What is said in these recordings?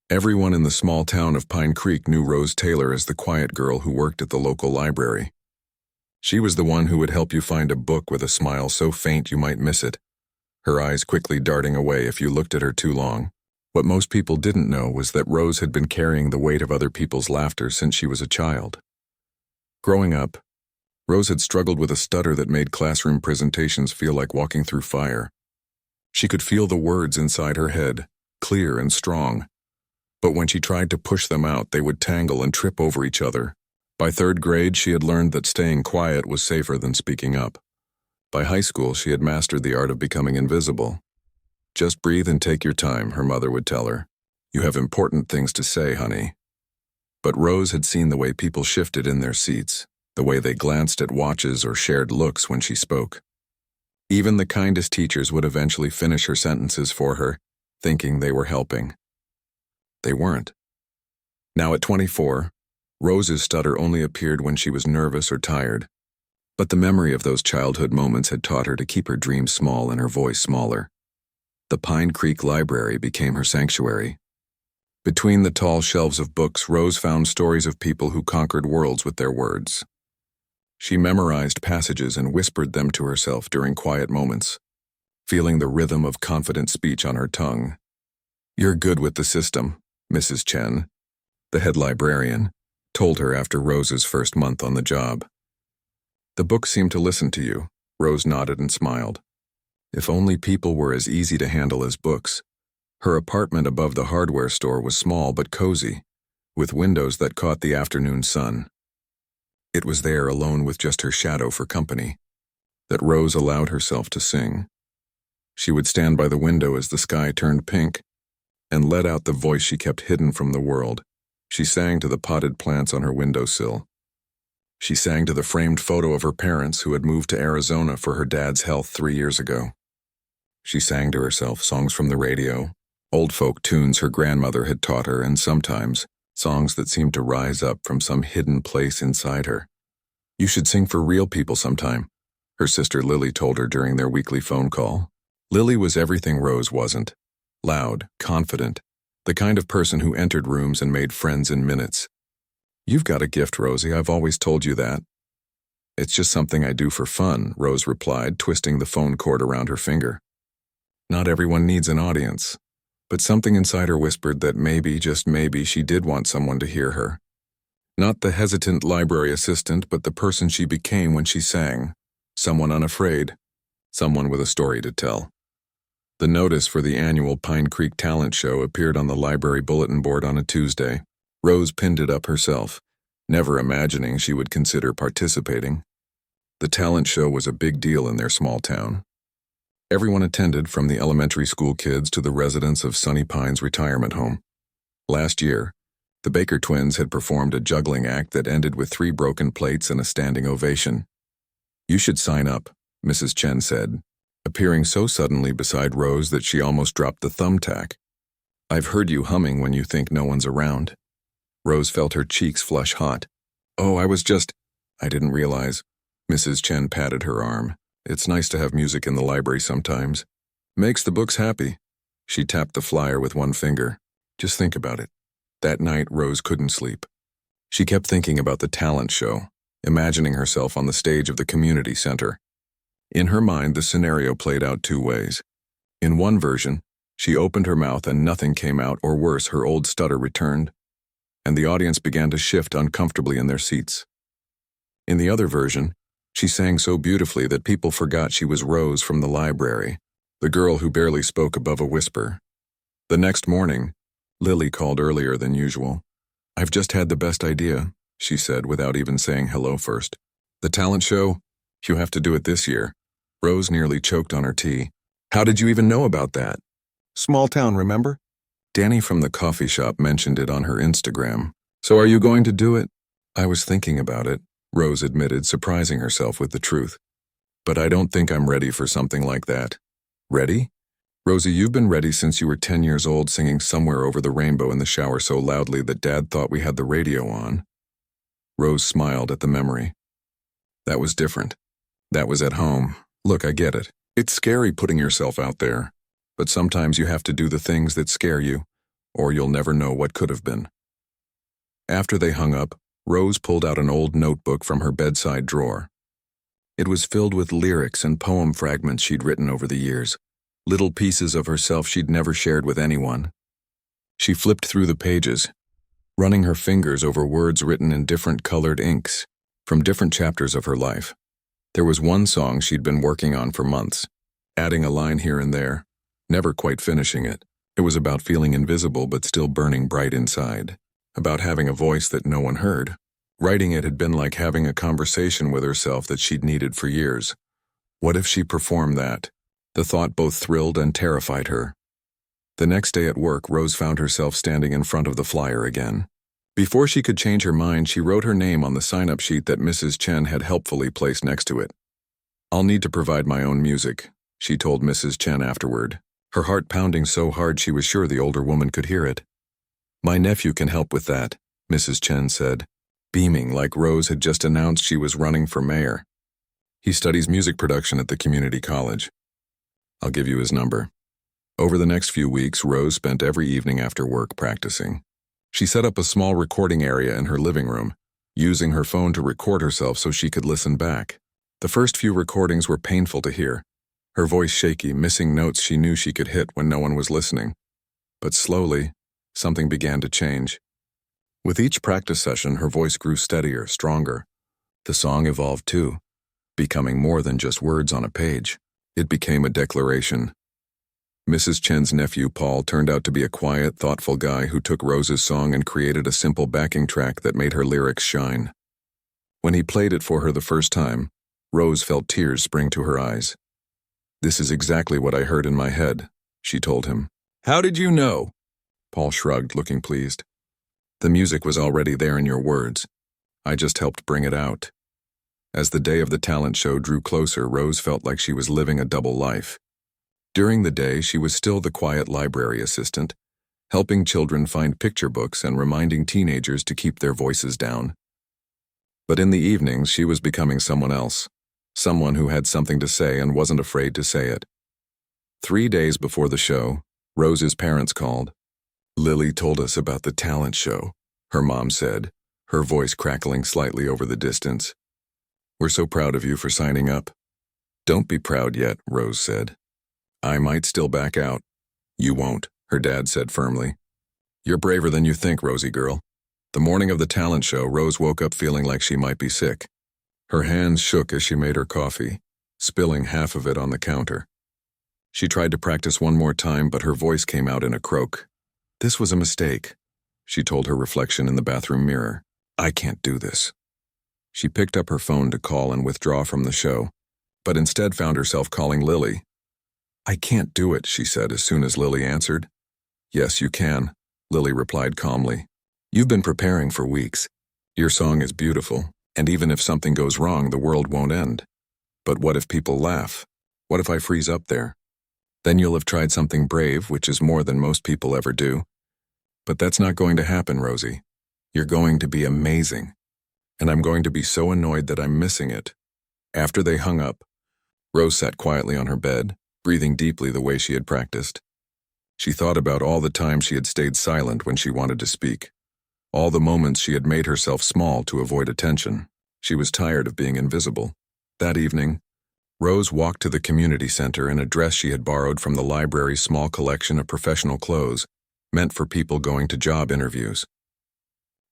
Everyone in the small town of Pine Creek knew Rose Taylor as the quiet girl who worked at the local library. She was the one who would help you find a book with a smile so faint you might miss it, her eyes quickly darting away if you looked at her too long. What most people didn't know was that Rose had been carrying the weight of other people's laughter since she was a child. Growing up, Rose had struggled with a stutter that made classroom presentations feel like walking through fire. She could feel the words inside her head, clear and strong, but when she tried to push them out, they would tangle and trip over each other. By third grade, she had learned that staying quiet was safer than speaking up. By high school, she had mastered the art of becoming invisible. "Just breathe and take your time," her mother would tell her. "You have important things to say, honey." But Rose had seen the way people shifted in their seats, the way they glanced at watches or shared looks when she spoke. Even the kindest teachers would eventually finish her sentences for her, thinking they were helping. They weren't. Now at 24, Rose's stutter only appeared when she was nervous or tired. But the memory of those childhood moments had taught her to keep her dreams small and her voice smaller. The Pine Creek Library became her sanctuary. Between the tall shelves of books, Rose found stories of people who conquered worlds with their words. She memorized passages and whispered them to herself during quiet moments, feeling the rhythm of confident speech on her tongue. "You're good with the system," Mrs. Chen, the head librarian, told her after Rose's first month on the job. "The books seem to listen to you," Rose nodded and smiled. If only people were as easy to handle as books. Her apartment above the hardware store was small but cozy, with windows that caught the afternoon sun. It was there, alone with just her shadow for company, that Rose allowed herself to sing. She would stand by the window as the sky turned pink and let out the voice she kept hidden from the world. She sang to the potted plants on her windowsill. She sang to the framed photo of her parents who had moved to Arizona for her dad's health 3 years ago. She sang to herself songs from the radio, old folk tunes her grandmother had taught her, and sometimes songs that seemed to rise up from some hidden place inside her. "You should sing for real people sometime," her sister Lily told her during their weekly phone call. Lily was everything Rose wasn't. Loud, confident, the kind of person who entered rooms and made friends in minutes. "You've got a gift, Rosie, I've always told you that." "It's just something I do for fun," Rose replied, twisting the phone cord around her finger. Not everyone needs an audience, but something inside her whispered that maybe, just maybe, she did want someone to hear her. Not the hesitant library assistant, but the person she became when she sang. Someone unafraid. Someone with a story to tell. The notice for the annual Pine Creek Talent Show appeared on the library bulletin board on a Tuesday. Rose pinned it up herself, never imagining she would consider participating. The talent show was a big deal in their small town. Everyone attended, from the elementary school kids to the residents of Sunny Pines retirement home. Last year, the Baker twins had performed a juggling act that ended with 3 broken plates and a standing ovation. "You should sign up," Mrs. Chen said, appearing so suddenly beside Rose that she almost dropped the thumbtack. "I've heard you humming when you think no one's around." Rose felt her cheeks flush hot. "Oh, I didn't realize." Mrs. Chen patted her arm. "It's nice to have music in the library sometimes. Makes the books happy." She tapped the flyer with one finger. "Just think about it." That night, Rose couldn't sleep. She kept thinking about the talent show, imagining herself on the stage of the community center. In her mind, the scenario played out 2 ways. In one version, she opened her mouth and nothing came out, or worse, her old stutter returned, and the audience began to shift uncomfortably in their seats. In the other version, she sang so beautifully that people forgot she was Rose from the library, the girl who barely spoke above a whisper. The next morning, Lily called earlier than usual. "I've just had the best idea," she said without even saying hello first. "The talent show? You have to do it this year." Rose nearly choked on her tea. "How did you even know about that?" "Small town, remember? Danny from the coffee shop mentioned it on her Instagram." "So are you going to do it?" "I was thinking about it," Rose admitted, surprising herself with the truth. "But I don't think I'm ready for something like that." "Ready?" "Rosie, you've been ready since you were 10 years old, singing Somewhere Over the Rainbow in the shower so loudly that Dad thought we had the radio on." Rose smiled at the memory. "That was different. That was at home. Look, I get it. It's scary putting yourself out there. But sometimes you have to do the things that scare you, or you'll never know what could have been. After they hung up, Rose pulled out an old notebook from her bedside drawer. It was filled with lyrics and poem fragments she'd written over the years, little pieces of herself she'd never shared with anyone. She flipped through the pages, running her fingers over words written in different colored inks, from different chapters of her life. There was one song she'd been working on for months, adding a line here and there, never quite finishing it. It was about feeling invisible but still burning bright inside, about having a voice that no one heard. Writing it had been like having a conversation with herself that she'd needed for years. What if she performed that? The thought both thrilled and terrified her. The next day at work, Rose found herself standing in front of the flyer again. Before she could change her mind, she wrote her name on the sign-up sheet that Mrs. Chen had helpfully placed next to it. "I'll need to provide my own music," she told Mrs. Chen afterward, her heart pounding so hard she was sure the older woman could hear it. "My nephew can help with that," Mrs. Chen said, beaming like Rose had just announced she was running for mayor. "He studies music production at the community college. I'll give you his number." Over the next few weeks, Rose spent every evening after work practicing. She set up a small recording area in her living room, using her phone to record herself so she could listen back. The first few recordings were painful to hear, her voice shaky, missing notes she knew she could hit when no one was listening. But slowly, something began to change. With each practice session, her voice grew steadier, stronger. The song evolved too, becoming more than just words on a page. It became a declaration. Mrs. Chen's nephew, Paul, turned out to be a quiet, thoughtful guy who took Rose's song and created a simple backing track that made her lyrics shine. When he played it for her the first time, Rose felt tears spring to her eyes. "This is exactly what I heard in my head," she told him. "How did you know?" Paul shrugged, looking pleased. "The music was already there in your words. I just helped bring it out." As the day of the talent show drew closer, Rose felt like she was living a double life. During the day, she was still the quiet library assistant, helping children find picture books and reminding teenagers to keep their voices down. But in the evenings, she was becoming someone else, someone who had something to say and wasn't afraid to say it. 3 days before the show, Rose's parents called. "Lily told us about the talent show," her mom said, her voice crackling slightly over the distance. "We're so proud of you for signing up." "Don't be proud yet," Rose said. "I might still back out." "You won't," her dad said firmly. "You're braver than you think, Rosie girl." The morning of the talent show, Rose woke up feeling like she might be sick. Her hands shook as she made her coffee, spilling half of it on the counter. She tried to practice one more time, but her voice came out in a croak. "This was a mistake," she told her reflection in the bathroom mirror. "I can't do this." She picked up her phone to call and withdraw from the show, but instead found herself calling Lily. "I can't do it," she said as soon as Lily answered. "Yes, you can," Lily replied calmly. "You've been preparing for weeks. Your song is beautiful, and even if something goes wrong, the world won't end. But what if people laugh? What if I freeze up there? Then you'll have tried something brave, which is more than most people ever do. But that's not going to happen, Rosie. You're going to be amazing. And I'm going to be so annoyed that I'm missing it." After they hung up, Rose sat quietly on her bed, breathing deeply the way she had practiced. She thought about all the times she had stayed silent when she wanted to speak, all the moments she had made herself small to avoid attention. She was tired of being invisible. That evening, Rose walked to the community center in a dress she had borrowed from the library's small collection of professional clothes, meant for people going to job interviews.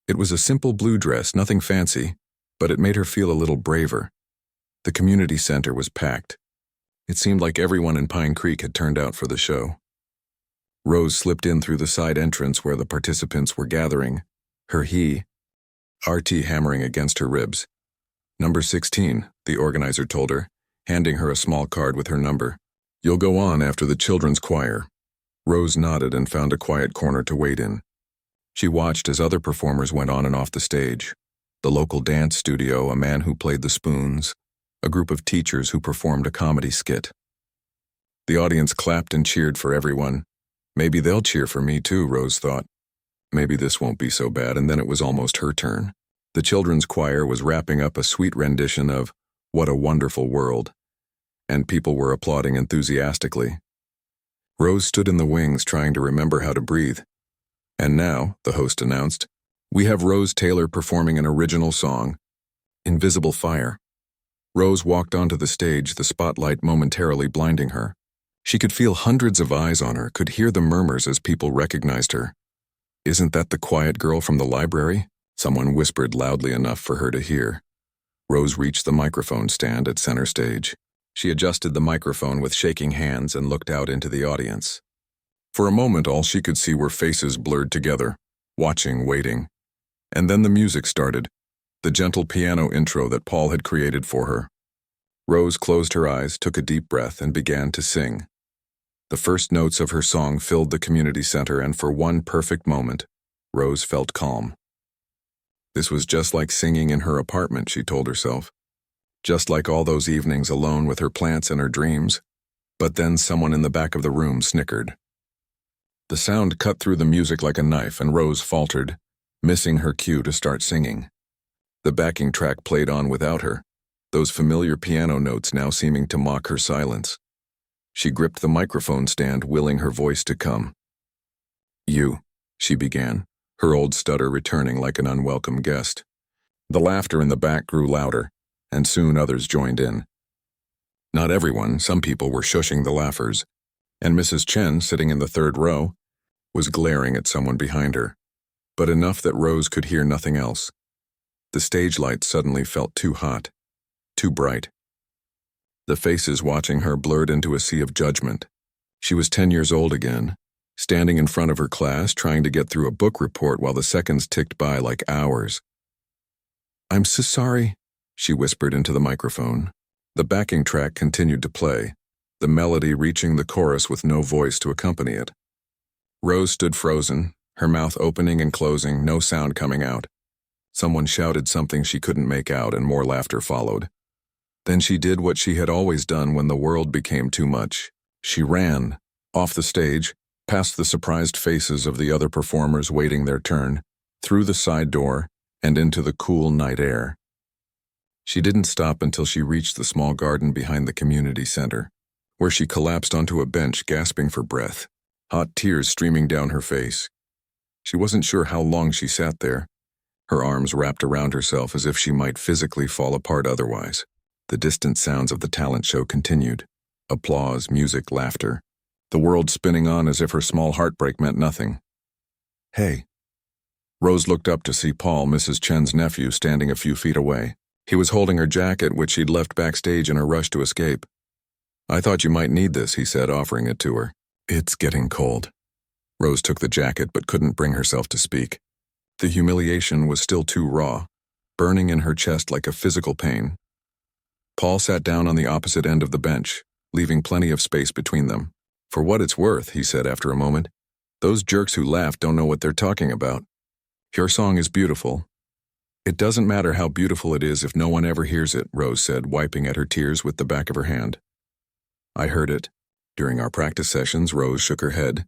It was a simple blue dress, nothing fancy, but it made her feel a little braver. The community center was packed. It seemed like everyone in Pine Creek had turned out for the show. Rose slipped in through the side entrance where the participants were gathering, her RT hammering against her ribs. "Number 16, the organizer told her, handing her a small card with her number. "You'll go on after the children's choir." Rose nodded and found a quiet corner to wait in. She watched as other performers went on and off the stage. The local dance studio, a man who played the spoons, a group of teachers who performed a comedy skit. The audience clapped and cheered for everyone. Maybe they'll cheer for me too, Rose thought. Maybe this won't be so bad, and then it was almost her turn. The children's choir was wrapping up a sweet rendition of "What a Wonderful World," and people were applauding enthusiastically. Rose stood in the wings trying to remember how to breathe. And now, the host announced, we have Rose Taylor performing an original song, Invisible Fire. Rose walked onto the stage, the spotlight momentarily blinding her. She could feel hundreds of eyes on her, could hear the murmurs as people recognized her. Isn't that the quiet girl from the library? Someone whispered loudly enough for her to hear. Rose reached the microphone stand at center stage. She adjusted the microphone with shaking hands and looked out into the audience. For a moment, all she could see were faces blurred together, watching, waiting. And then the music started, the gentle piano intro that Paul had created for her. Rose closed her eyes, took a deep breath, and began to sing. The first notes of her song filled the community center, and for one perfect moment, Rose felt calm. This was just like singing in her apartment, she told herself. Just like all those evenings alone with her plants and her dreams. But then someone in the back of the room snickered. The sound cut through the music like a knife, and Rose faltered, missing her cue to start singing. The backing track played on without her, those familiar piano notes now seeming to mock her silence. She gripped the microphone stand, willing her voice to come. You, she began, her old stutter returning like an unwelcome guest. The laughter in the back grew louder, and soon others joined in. Not everyone, some people were shushing the laughers, and Mrs. Chen, sitting in the third row, was glaring at someone behind her, but enough that Rose could hear nothing else. The stage light suddenly felt too hot, too bright. The faces watching her blurred into a sea of judgment. She was 10 years old again, standing in front of her class trying to get through a book report while the seconds ticked by like hours. I'm so sorry, she whispered into the microphone. The backing track continued to play, the melody reaching the chorus with no voice to accompany it. Rose stood frozen, her mouth opening and closing, no sound coming out. Someone shouted something she couldn't make out, and more laughter followed. Then she did what she had always done when the world became too much. She ran, off the stage, past the surprised faces of the other performers waiting their turn, through the side door, and into the cool night air. She didn't stop until she reached the small garden behind the community center, where she collapsed onto a bench, gasping for breath, hot tears streaming down her face. She wasn't sure how long she sat there, her arms wrapped around herself as if she might physically fall apart otherwise. The distant sounds of the talent show continued. Applause, music, laughter. The world spinning on as if her small heartbreak meant nothing. Hey. Rose looked up to see Paul, Mrs. Chen's nephew, standing a few feet away. He was holding her jacket, which she'd left backstage in her rush to escape. I thought you might need this, he said, offering it to her. It's getting cold. Rose took the jacket but couldn't bring herself to speak. The humiliation was still too raw, burning in her chest like a physical pain. Paul sat down on the opposite end of the bench, leaving plenty of space between them. For what it's worth, he said after a moment, those jerks who laugh don't know what they're talking about. Your song is beautiful. It doesn't matter how beautiful it is if no one ever hears it, Rose said, wiping at her tears with the back of her hand. I heard it. During our practice sessions, Rose shook her head.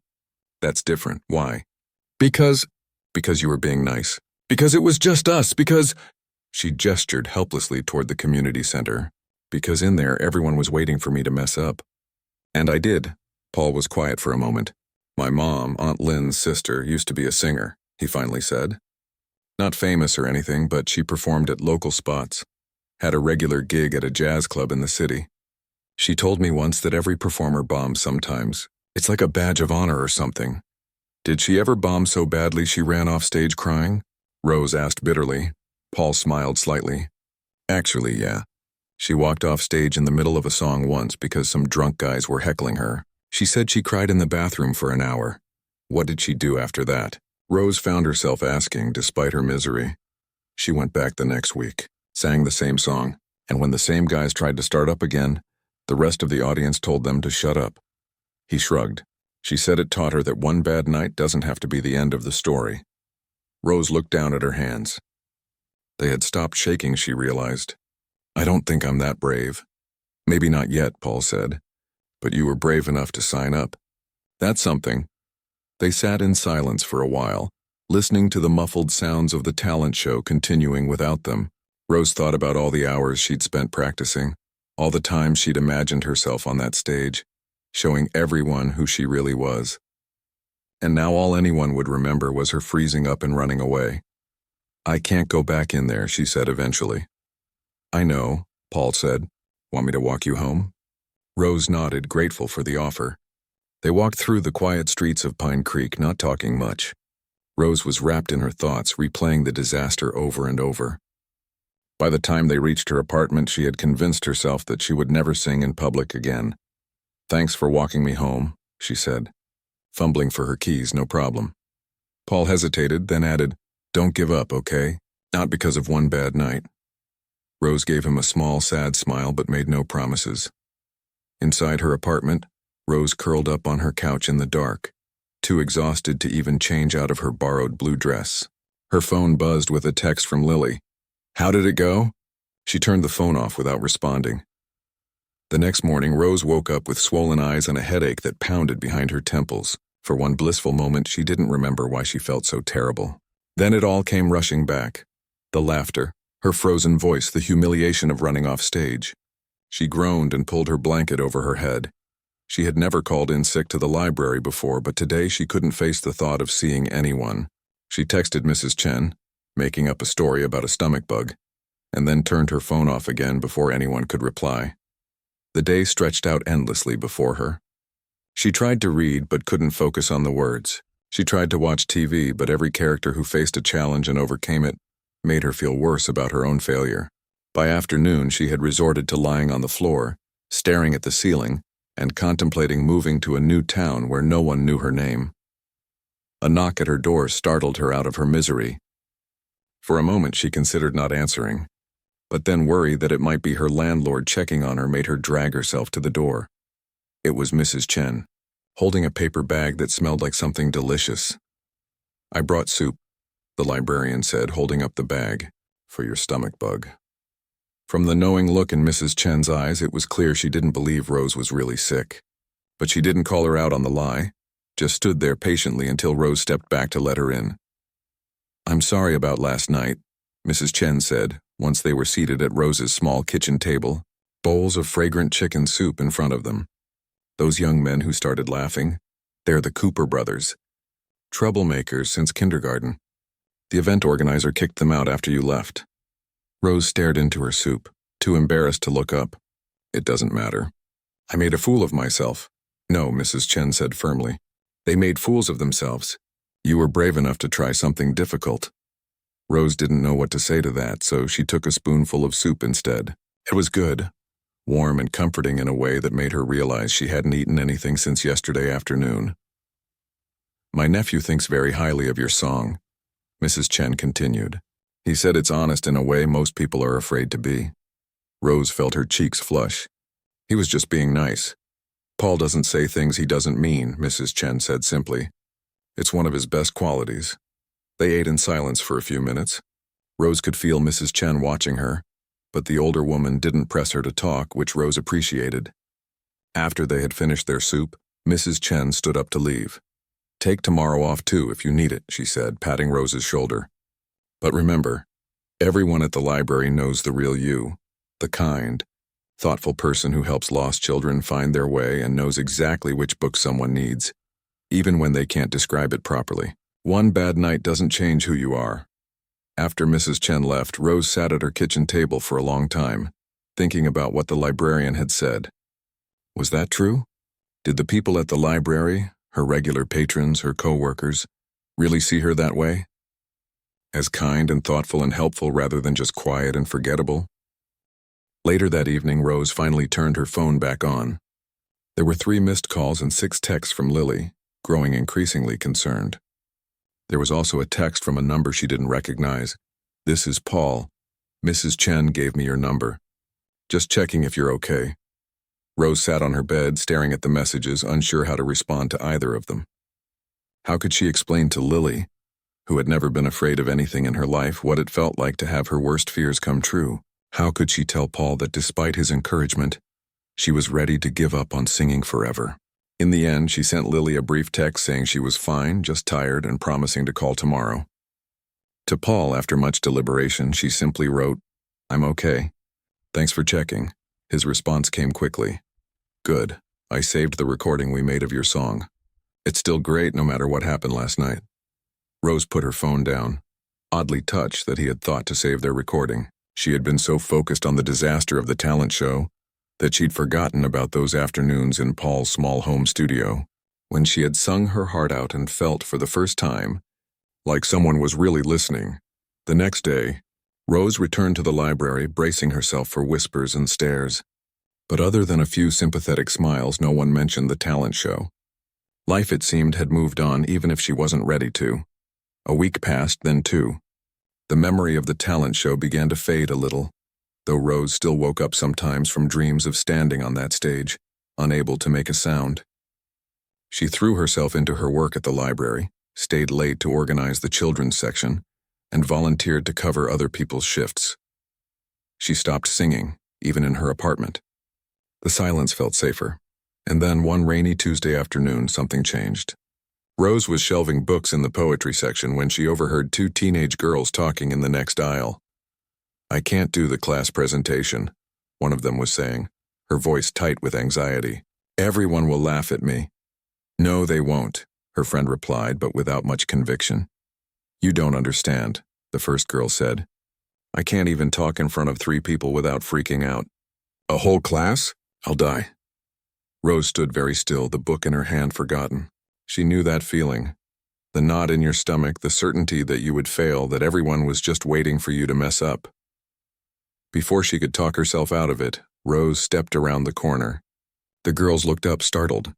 That's different. Why? Because you were being nice. Because it was just us. Because... She gestured helplessly toward the community center. Because in there, everyone was waiting for me to mess up. And I did. Paul was quiet for a moment. My mom, Aunt Lynn's sister, used to be a singer, he finally said. Not famous or anything, but she performed at local spots. Had a regular gig at a jazz club in the city. She told me once that every performer bombs sometimes. It's like a badge of honor or something. Did she ever bomb so badly she ran off stage crying? Rose asked bitterly. Paul smiled slightly. Actually, yeah. She walked off stage in the middle of a song once because some drunk guys were heckling her. She said she cried in the bathroom for an hour. What did she do after that? Rose found herself asking, despite her misery. She went back the next week, sang the same song, and when the same guys tried to start up again, the rest of the audience told them to shut up. He shrugged. She said it taught her that one bad night doesn't have to be the end of the story. Rose looked down at her hands. They had stopped shaking, she realized. I don't think I'm that brave. Maybe not yet, Paul said. But you were brave enough to sign up. That's something. They sat in silence for a while, listening to the muffled sounds of the talent show continuing without them. Rose thought about all the hours she'd spent practicing, all the times she'd imagined herself on that stage, showing everyone who she really was. And now all anyone would remember was her freezing up and running away. "I can't go back in there," she said eventually. "I know," Paul said. "Want me to walk you home?" Rose nodded, grateful for the offer. They walked through the quiet streets of Pine Creek, not talking much. Rose was wrapped in her thoughts, replaying the disaster over and over. By the time they reached her apartment, she had convinced herself that she would never sing in public again. "Thanks for walking me home," she said. Fumbling for her keys, no problem. Paul hesitated, then added, "Don't give up, okay? Not because of one bad night." Rose gave him a small, sad smile but made no promises. Inside her apartment, Rose curled up on her couch in the dark, too exhausted to even change out of her borrowed blue dress. Her phone buzzed with a text from Lily. "How did it go?" She turned the phone off without responding. The next morning, Rose woke up with swollen eyes and a headache that pounded behind her temples. For one blissful moment, she didn't remember why she felt so terrible. Then it all came rushing back. The laughter, her frozen voice, the humiliation of running off stage. She groaned and pulled her blanket over her head. She had never called in sick to the library before, but today she couldn't face the thought of seeing anyone. She texted Mrs. Chen, making up a story about a stomach bug, and then turned her phone off again before anyone could reply. The day stretched out endlessly before her. She tried to read but couldn't focus on the words. She tried to watch TV, but every character who faced a challenge and overcame it made her feel worse about her own failure. By afternoon, she had resorted to lying on the floor, staring at the ceiling, and contemplating moving to a new town where no one knew her name. A knock at her door startled her out of her misery. For a moment, she considered not answering, but then worry that it might be her landlord checking on her made her drag herself to the door. It was Mrs. Chen, holding a paper bag that smelled like something delicious. "I brought soup," the librarian said, holding up the bag, "for your stomach bug." From the knowing look in Mrs. Chen's eyes, it was clear she didn't believe Rose was really sick. But she didn't call her out on the lie, just stood there patiently until Rose stepped back to let her in. "I'm sorry about last night," Mrs. Chen said, once they were seated at Rose's small kitchen table, bowls of fragrant chicken soup in front of them. Those young men who started laughing, they're the Cooper brothers. Troublemakers since kindergarten. The event organizer kicked them out after you left. Rose stared into her soup, too embarrassed to look up. "It doesn't matter. I made a fool of myself." "No," Mrs. Chen said firmly. "They made fools of themselves. You were brave enough to try something difficult." Rose didn't know what to say to that, so she took a spoonful of soup instead. It was good, warm and comforting in a way that made her realize she hadn't eaten anything since yesterday afternoon. "My nephew thinks very highly of your song," Mrs. Chen continued. "He said it's honest in a way most people are afraid to be." Rose felt her cheeks flush. "He was just being nice. Paul doesn't say things he doesn't mean," Mrs. Chen said simply. "It's one of his best qualities." They ate in silence for a few minutes. Rose could feel Mrs. Chen watching her, but the older woman didn't press her to talk, which Rose appreciated. After they had finished their soup, Mrs. Chen stood up to leave. "Take tomorrow off too if you need it," she said, patting Rose's shoulder. "But remember, everyone at the library knows the real you, the kind, thoughtful person who helps lost children find their way and knows exactly which book someone needs, even when they can't describe it properly. One bad night doesn't change who you are." After Mrs. Chen left, Rose sat at her kitchen table for a long time, thinking about what the librarian had said. Was that true? Did the people at the library, her regular patrons, her co-workers, really see her that way? As kind and thoughtful and helpful rather than just quiet and forgettable? Later that evening, Rose finally turned her phone back on. There were 3 missed calls and 6 texts from Lily, growing increasingly concerned. There was also a text from a number she didn't recognize. "This is Paul. Mrs. Chen gave me your number. Just checking if you're okay." Rose sat on her bed, staring at the messages, unsure how to respond to either of them. How could she explain to Lily, who had never been afraid of anything in her life, what it felt like to have her worst fears come true? How could she tell Paul that despite his encouragement, she was ready to give up on singing forever? In the end, she sent Lily a brief text saying she was fine, just tired, and promising to call tomorrow. To Paul, after much deliberation, she simply wrote, "I'm okay. Thanks for checking." His response came quickly. "Good. I saved the recording we made of your song. It's still great no matter what happened last night. Rose put her phone down, oddly touched that he had thought to save their recording. She had been so focused on the disaster of the talent show that she'd forgotten about those afternoons in Paul's small home studio, when she had sung her heart out and felt for the first time like someone was really listening. The next day, Rose returned to the library, bracing herself for whispers and stares. But other than a few sympathetic smiles, no one mentioned the talent show. Life, it seemed, had moved on even if she wasn't ready to. A week passed, then two. The memory of the talent show began to fade a little, though Rose still woke up sometimes from dreams of standing on that stage, unable to make a sound. She threw herself into her work at the library, stayed late to organize the children's section, and volunteered to cover other people's shifts. She stopped singing, even in her apartment. The silence felt safer. And then one rainy Tuesday afternoon, something changed. Rose was shelving books in the poetry section when she overheard two teenage girls talking in the next aisle. "I can't do the class presentation," one of them was saying, her voice tight with anxiety. "Everyone will laugh at me." "No, they won't," her friend replied, but without much conviction. "You don't understand," the first girl said. "I can't even talk in front of 3 people without freaking out." "A whole class? I'll die." Rose stood very still, the book in her hand forgotten. She knew that feeling. The knot in your stomach, the certainty that you would fail, that everyone was just waiting for you to mess up. Before she could talk herself out of it, Rose stepped around the corner. The girls looked up, startled.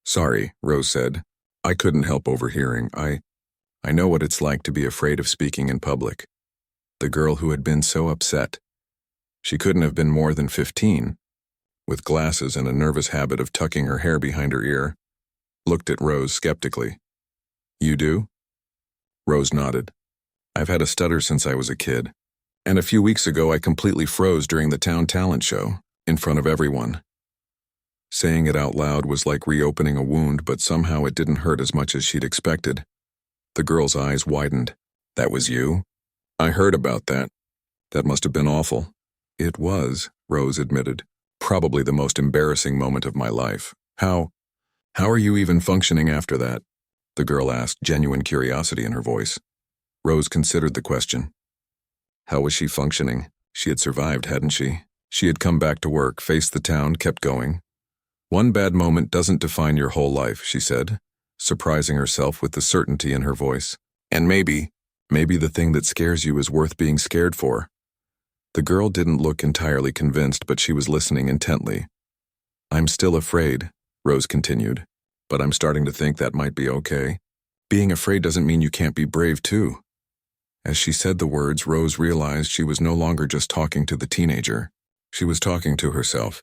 "Sorry," Rose said. "I couldn't help overhearing. I know what it's like to be afraid of speaking in public." The girl who had been so upset. She couldn't have been more than 15. With glasses and a nervous habit of tucking her hair behind her ear, looked at Rose skeptically. "You do?" Rose nodded. "I've had a stutter since I was a kid. And a few weeks ago I completely froze during the town talent show, in front of everyone." Saying it out loud was like reopening a wound, but somehow it didn't hurt as much as she'd expected. The girl's eyes widened. "That was you?" "I heard about that. That must have been awful." "It was," Rose admitted. "Probably the most embarrassing moment of my life." How are you even functioning after that?" the girl asked, genuine curiosity in her voice. Rose considered the question. How was she functioning? She had survived, hadn't she? She had come back to work, faced the town, kept going. "One bad moment doesn't define your whole life," she said, surprising herself with the certainty in her voice. "And maybe the thing that scares you is worth being scared for." The girl didn't look entirely convinced, but she was listening intently. "I'm still afraid," Rose continued, "but I'm starting to think that might be okay. Being afraid doesn't mean you can't be brave too." As she said the words, Rose realized she was no longer just talking to the teenager. She was talking to herself.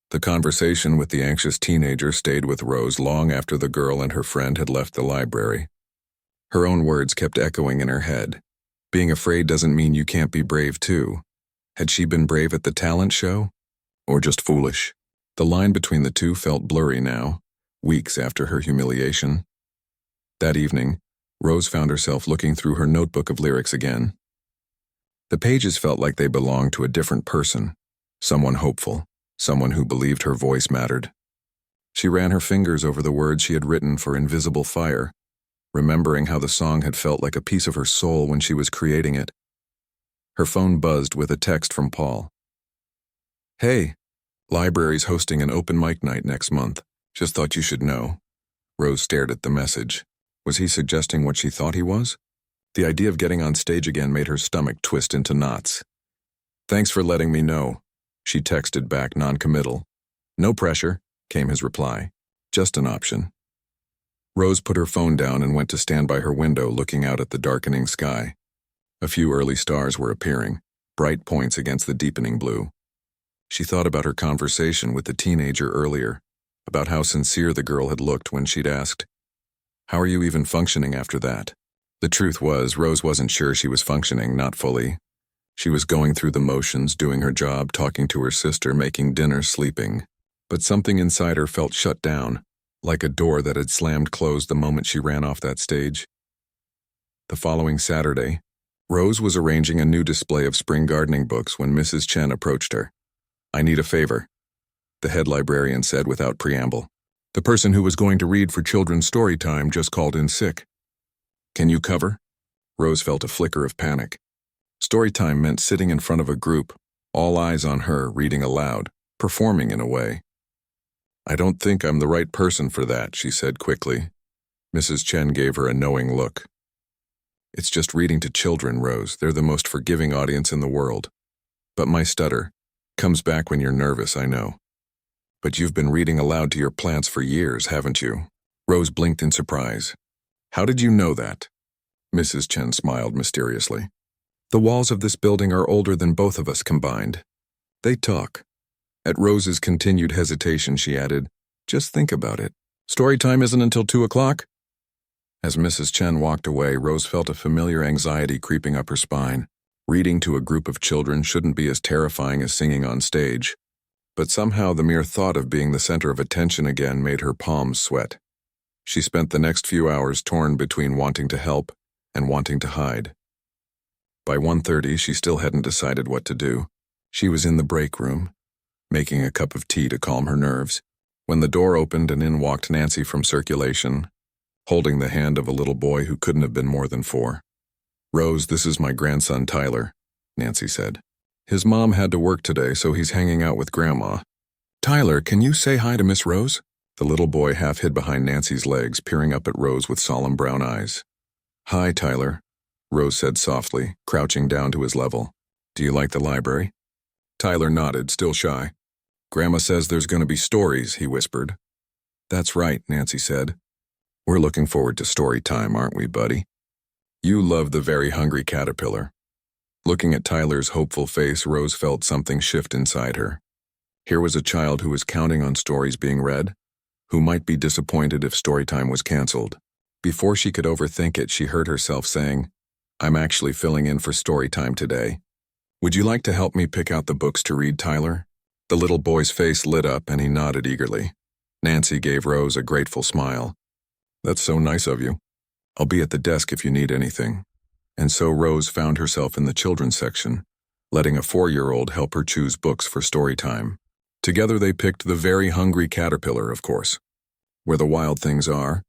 The conversation with the anxious teenager stayed with Rose long after the girl and her friend had left the library. Her own words kept echoing in her head. Being afraid doesn't mean you can't be brave too. Had she been brave at the talent show? Or just foolish? The line between the two felt blurry now, weeks after her humiliation. That evening, Rose found herself looking through her notebook of lyrics again. The pages felt like they belonged to a different person, someone hopeful, someone who believed her voice mattered. She ran her fingers over the words she had written for Invisible Fire, remembering how the song had felt like a piece of her soul when she was creating it. Her phone buzzed with a text from Paul. "Hey, library's hosting an open mic night next month. Just thought you should know." Rose stared at the message. Was he suggesting what she thought he was? The idea of getting on stage again made her stomach twist into knots. "Thanks for letting me know," she texted back, non-committal. "No pressure," came his reply. "Just an option." Rose put her phone down and went to stand by her window, looking out at the darkening sky. A few early stars were appearing, bright points against the deepening blue. She thought about her conversation with the teenager earlier, about how sincere the girl had looked when she'd asked, "How are you even functioning after that?" The truth was, Rose wasn't sure she was functioning, not fully. She was going through the motions, doing her job, talking to her sister, making dinner, sleeping. But something inside her felt shut down, like a door that had slammed closed the moment she ran off that stage. The following Saturday, Rose was arranging a new display of spring gardening books when Mrs. Chen approached her. "I need a favor," the head librarian said without preamble. The person who was going to read for children's story time just called in sick. Can you cover? Rose felt a flicker of panic. Story time meant sitting in front of a group, all eyes on her, reading aloud, performing in a way. I don't think I'm the right person for that, she said quickly. Mrs. Chen gave her a knowing look. It's just reading to children, Rose. They're the most forgiving audience in the world. But my stutter comes back when you're nervous, I know. But you've been reading aloud to your plants for years, haven't you? Rose blinked in surprise. How did you know that? Mrs. Chen smiled mysteriously. The walls of this building are older than both of us combined. They talk. At Rose's continued hesitation, she added, just think about it. Story time isn't until 2 o'clock? As Mrs. Chen walked away, Rose felt a familiar anxiety creeping up her spine. Reading to a group of children shouldn't be as terrifying as singing on stage. But somehow the mere thought of being the center of attention again made her palms sweat. She spent the next few hours torn between wanting to help and wanting to hide. By 1:30, she still hadn't decided what to do. She was in the break room, making a cup of tea to calm her nerves, when the door opened and in walked Nancy from circulation, holding the hand of a little boy who couldn't have been more than 4. Rose, this is my grandson Tyler, Nancy said. His mom had to work today, so he's hanging out with Grandma. Tyler, can you say hi to Miss Rose? The little boy half hid behind Nancy's legs, peering up at Rose with solemn brown eyes. Hi, Tyler, Rose said softly, crouching down to his level. Do you like the library? Tyler nodded, still shy. Grandma says there's going to be stories, he whispered. That's right, Nancy said. We're looking forward to story time, aren't we, buddy? You love the very hungry caterpillar. Looking at Tyler's hopeful face, Rose felt something shift inside her. Here was a child who was counting on stories being read, who might be disappointed if story time was canceled. Before she could overthink it, she heard herself saying, I'm actually filling in for story time today. Would you like to help me pick out the books to read, Tyler? The little boy's face lit up and he nodded eagerly. Nancy gave Rose a grateful smile. That's so nice of you. I'll be at the desk if you need anything. And so Rose found herself in the children's section, letting a 4-year-old help her choose books for story time. Together they picked The Very Hungry Caterpillar, of course, Where the Wild Things Are,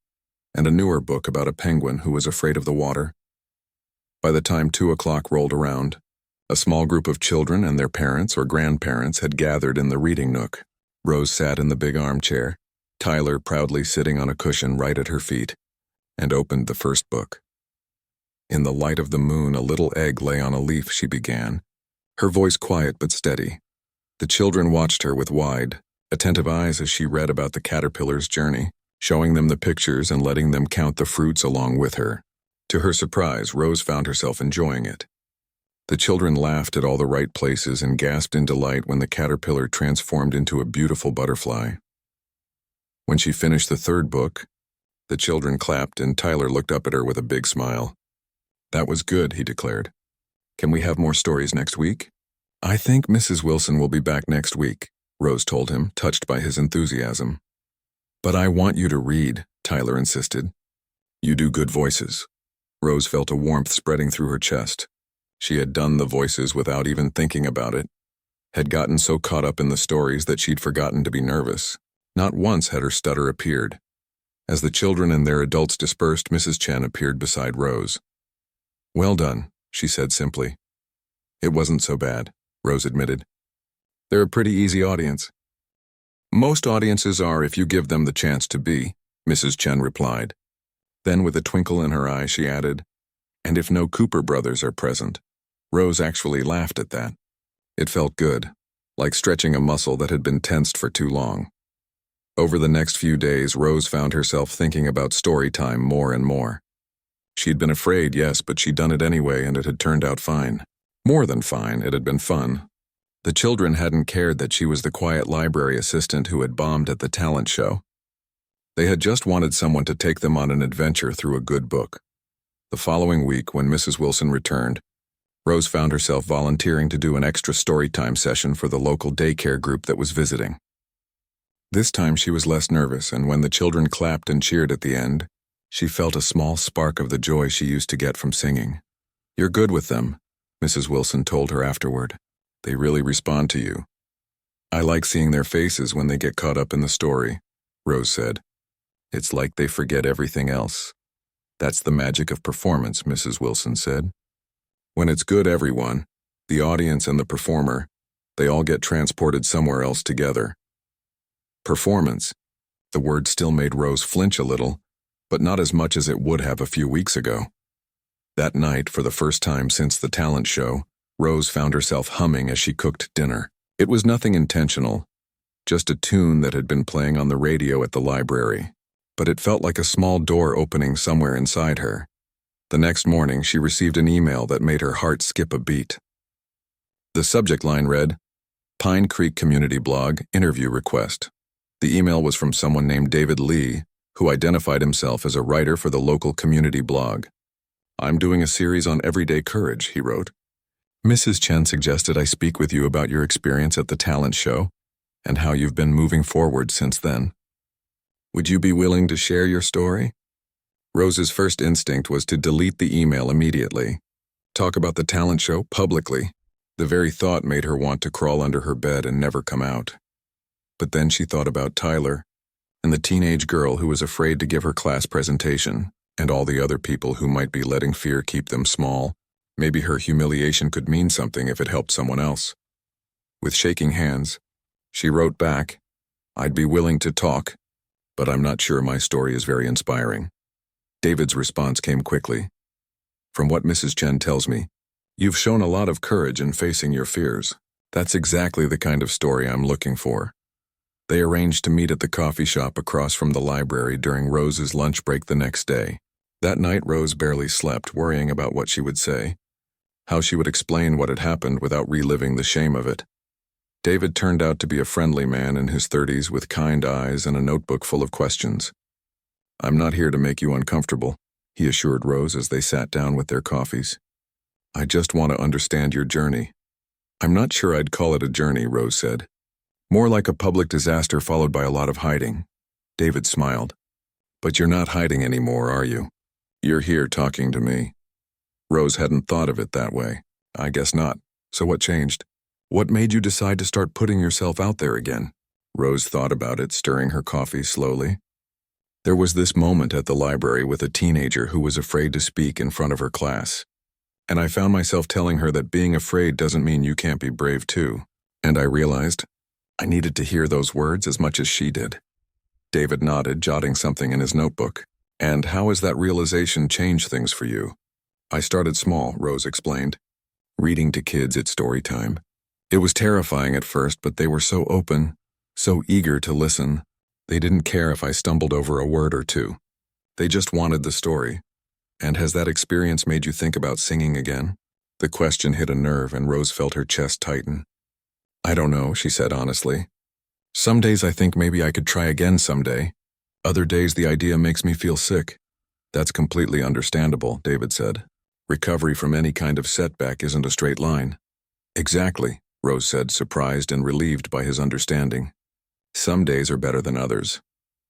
and a newer book about a penguin who was afraid of the water. By the time 2 o'clock rolled around, a small group of children and their parents or grandparents had gathered in the reading nook. Rose sat in the big armchair, Tyler proudly sitting on a cushion right at her feet, and opened the first book. In the light of the moon, a little egg lay on a leaf, she began, her voice quiet but steady. The children watched her with wide, attentive eyes as she read about the caterpillar's journey, showing them the pictures and letting them count the fruits along with her. To her surprise, Rose found herself enjoying it. The children laughed at all the right places and gasped in delight when the caterpillar transformed into a beautiful butterfly. When she finished the third book, the children clapped and Tyler looked up at her with a big smile. That was good, he declared. Can we have more stories next week? I think Mrs. Wilson will be back next week, Rose told him, touched by his enthusiasm. But I want you to read, Tyler insisted. You do good voices. Rose felt a warmth spreading through her chest. She had done the voices without even thinking about it, had gotten so caught up in the stories that she'd forgotten to be nervous. Not once had her stutter appeared. As the children and their adults dispersed, Mrs. Chen appeared beside Rose. Well done, she said simply. It wasn't so bad, Rose admitted. They're a pretty easy audience. Most audiences are if you give them the chance to be, Mrs. Chen replied. Then with a twinkle in her eye, she added, and if no Cooper brothers are present. Rose actually laughed at that. It felt good, like stretching a muscle that had been tensed for too long. Over the next few days, Rose found herself thinking about story time more and more. She'd been afraid, yes, but she'd done it anyway, and it had turned out fine. More than fine, it had been fun. The children hadn't cared that she was the quiet library assistant who had bombed at the talent show. They had just wanted someone to take them on an adventure through a good book. The following week, when Mrs. Wilson returned, Rose found herself volunteering to do an extra story time session for the local daycare group that was visiting. This time she was less nervous, and when the children clapped and cheered at the end, she felt a small spark of the joy she used to get from singing. You're good with them, Mrs. Wilson told her afterward. They really respond to you. I like seeing their faces when they get caught up in the story. Rose said. It's like they forget everything else. That's the magic of performance, Mrs. Wilson said. When it's good, everyone, the audience and the performer, they all get transported somewhere else together. Performance. The word still made Rose flinch a little, but not as much as it would have a few weeks ago. That night, for the first time since the talent show, Rose found herself humming as she cooked dinner. It was nothing intentional, just a tune that had been playing on the radio at the library, but it felt like a small door opening somewhere inside her. The next morning, she received an email that made her heart skip a beat. The subject line read, Pine Creek Community Blog Interview Request. The email was from someone named David Lee, who identified himself as a writer for the local community blog. I'm doing a series on everyday courage, he wrote. Mrs. Chen suggested I speak with you about your experience at the talent show and how you've been moving forward since then. Would you be willing to share your story? Rose's first instinct was to delete the email immediately. Talk about the talent show publicly. The very thought made her want to crawl under her bed and never come out. But then she thought about Tyler and the teenage girl who was afraid to give her class presentation, and all the other people who might be letting fear keep them small. Maybe her humiliation could mean something if it helped someone else. With shaking hands, she wrote back, I'd be willing to talk, but I'm not sure my story is very inspiring. David's response came quickly. From what Mrs. Chen tells me, you've shown a lot of courage in facing your fears. That's exactly the kind of story I'm looking for. They arranged to meet at the coffee shop across from the library during Rose's lunch break the next day. That night, Rose barely slept, worrying about what she would say, how she would explain what had happened without reliving the shame of it. David turned out to be a friendly man in his 30s with kind eyes and a notebook full of questions. I'm not here to make you uncomfortable, he assured Rose as they sat down with their coffees. I just want to understand your journey. I'm not sure I'd call it a journey, Rose said. More like a public disaster followed by a lot of hiding. David smiled. But you're not hiding anymore, are you? You're here talking to me. Rose hadn't thought of it that way. I guess not. So what changed? What made you decide to start putting yourself out there again? Rose thought about it, stirring her coffee slowly. There was this moment at the library with a teenager who was afraid to speak in front of her class. And I found myself telling her that being afraid doesn't mean you can't be brave too. And I realized I needed to hear those words as much as she did. David nodded, jotting something in his notebook. And how has that realization changed things for you? I started small, Rose explained. Reading to kids at story time. It was terrifying at first, but they were so open, so eager to listen. They didn't care if I stumbled over a word or two. They just wanted the story. And has that experience made you think about singing again? The question hit a nerve and Rose felt her chest tighten. I don't know, she said honestly. Some days I think maybe I could try again someday. Other days the idea makes me feel sick. That's completely understandable, David said. Recovery from any kind of setback isn't a straight line. Exactly, Rose said, surprised and relieved by his understanding. Some days are better than others.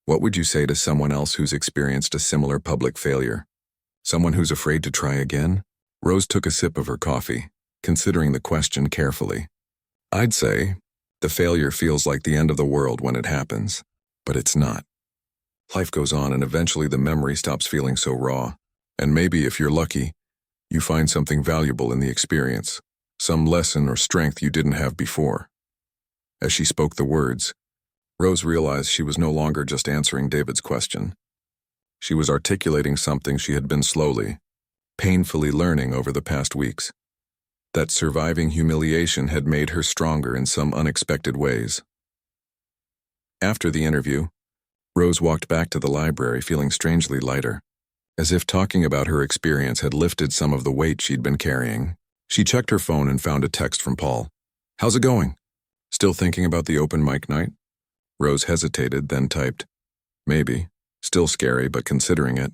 What would you say to someone else who's experienced a similar public failure? Someone who's afraid to try again? Rose took a sip of her coffee, considering the question carefully. I'd say, the failure feels like the end of the world when it happens, but it's not. Life goes on and eventually the memory stops feeling so raw. And maybe, if you're lucky, you find something valuable in the experience, some lesson or strength you didn't have before. As she spoke the words, Rose realized she was no longer just answering David's question. She was articulating something she had been slowly, painfully learning over the past weeks. That surviving humiliation had made her stronger in some unexpected ways. After the interview, Rose walked back to the library feeling strangely lighter, as if talking about her experience had lifted some of the weight she'd been carrying. She checked her phone and found a text from Paul. How's it going? Still thinking about the open mic night? Rose hesitated, then typed, maybe, still scary but considering it.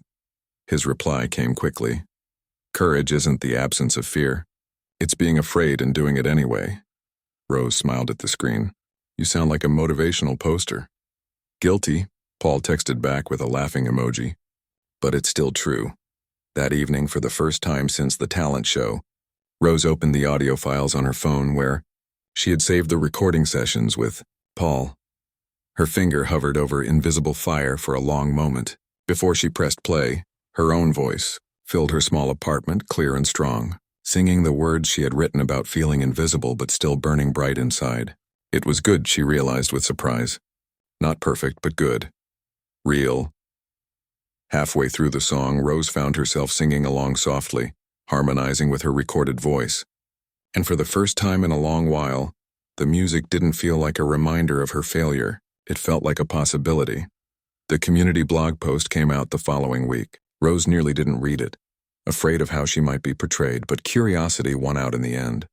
His reply came quickly. Courage isn't the absence of fear. It's being afraid and doing it anyway. Rose smiled at the screen. You sound like a motivational poster. Guilty, Paul texted back with a laughing emoji. But it's still true. That evening, for the first time since the talent show, Rose opened the audio files on her phone where she had saved the recording sessions with Paul. Her finger hovered over invisible fire for a long moment. Before she pressed play, her own voice filled her small apartment, clear and strong, singing the words she had written about feeling invisible but still burning bright inside. It was good, she realized with surprise. Not perfect, but good. Real. Halfway through the song, Rose found herself singing along softly, harmonizing with her recorded voice. And for the first time in a long while, the music didn't feel like a reminder of her failure. It felt like a possibility. The community blog post came out the following week. Rose nearly didn't read it, afraid of how she might be portrayed, but curiosity won out in the end.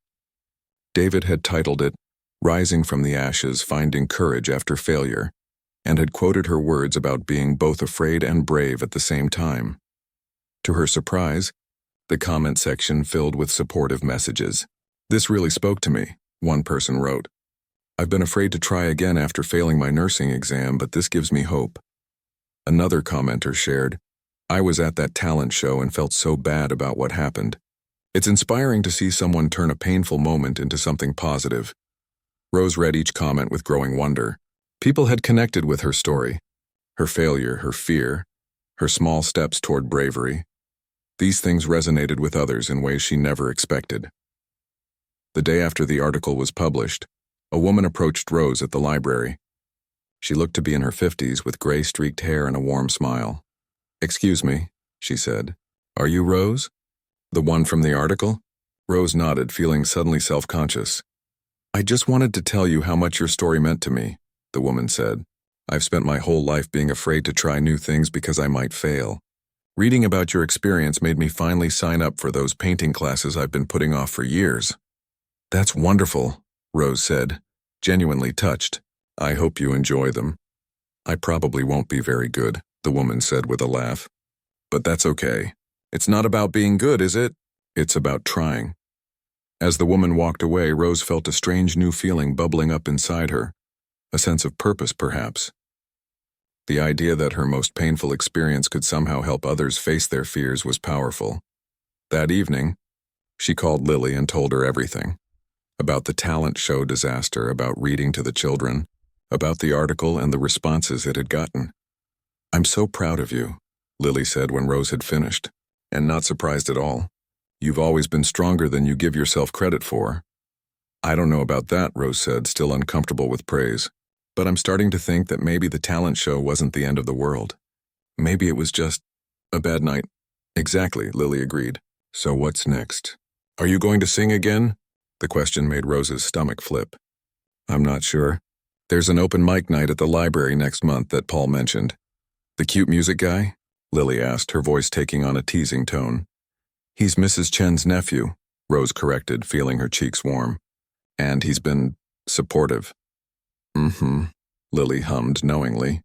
David had titled it, "Rising from the Ashes, Finding Courage After Failure," and had quoted her words about being both afraid and brave at the same time. To her surprise, the comment section filled with supportive messages. "This really spoke to me," one person wrote. "I've been afraid to try again after failing my nursing exam, but this gives me hope." Another commenter shared, "I was at that talent show and felt so bad about what happened. It's inspiring to see someone turn a painful moment into something positive." Rose read each comment with growing wonder. People had connected with her story, her failure, her fear, her small steps toward bravery. These things resonated with others in ways she never expected. The day after the article was published, a woman approached Rose at the library. She looked to be in her 50s with gray-streaked hair and a warm smile. "Excuse me," she said. "Are you Rose? The one from the article?" Rose nodded, feeling suddenly self-conscious. "I just wanted to tell you how much your story meant to me," the woman said. "I've spent my whole life being afraid to try new things because I might fail. Reading about your experience made me finally sign up for those painting classes I've been putting off for years." "That's wonderful," Rose said, genuinely touched. "I hope you enjoy them." "I probably won't be very good," the woman said with a laugh. "But that's okay. It's not about being good, is it? It's about trying." As the woman walked away, Rose felt a strange new feeling bubbling up inside her, a sense of purpose perhaps. The idea that her most painful experience could somehow help others face their fears was powerful. That evening, she called Lily and told her everything. About the talent show disaster, about reading to the children, about the article and the responses it had gotten. "I'm so proud of you," Lily said when Rose had finished, "and not surprised at all. You've always been stronger than you give yourself credit for." "I don't know about that," Rose said, still uncomfortable with praise. "But I'm starting to think that maybe the talent show wasn't the end of the world. Maybe it was just a bad night." "Exactly," Lily agreed. "So what's next? Are you going to sing again?" The question made Rose's stomach flip. "I'm not sure. There's an open mic night at the library next month that Paul mentioned." "The cute music guy?" Lily asked, her voice taking on a teasing tone. "He's Mrs. Chen's nephew," Rose corrected, feeling her cheeks warm. "And he's been supportive." "Mm-hmm," Lily hummed knowingly.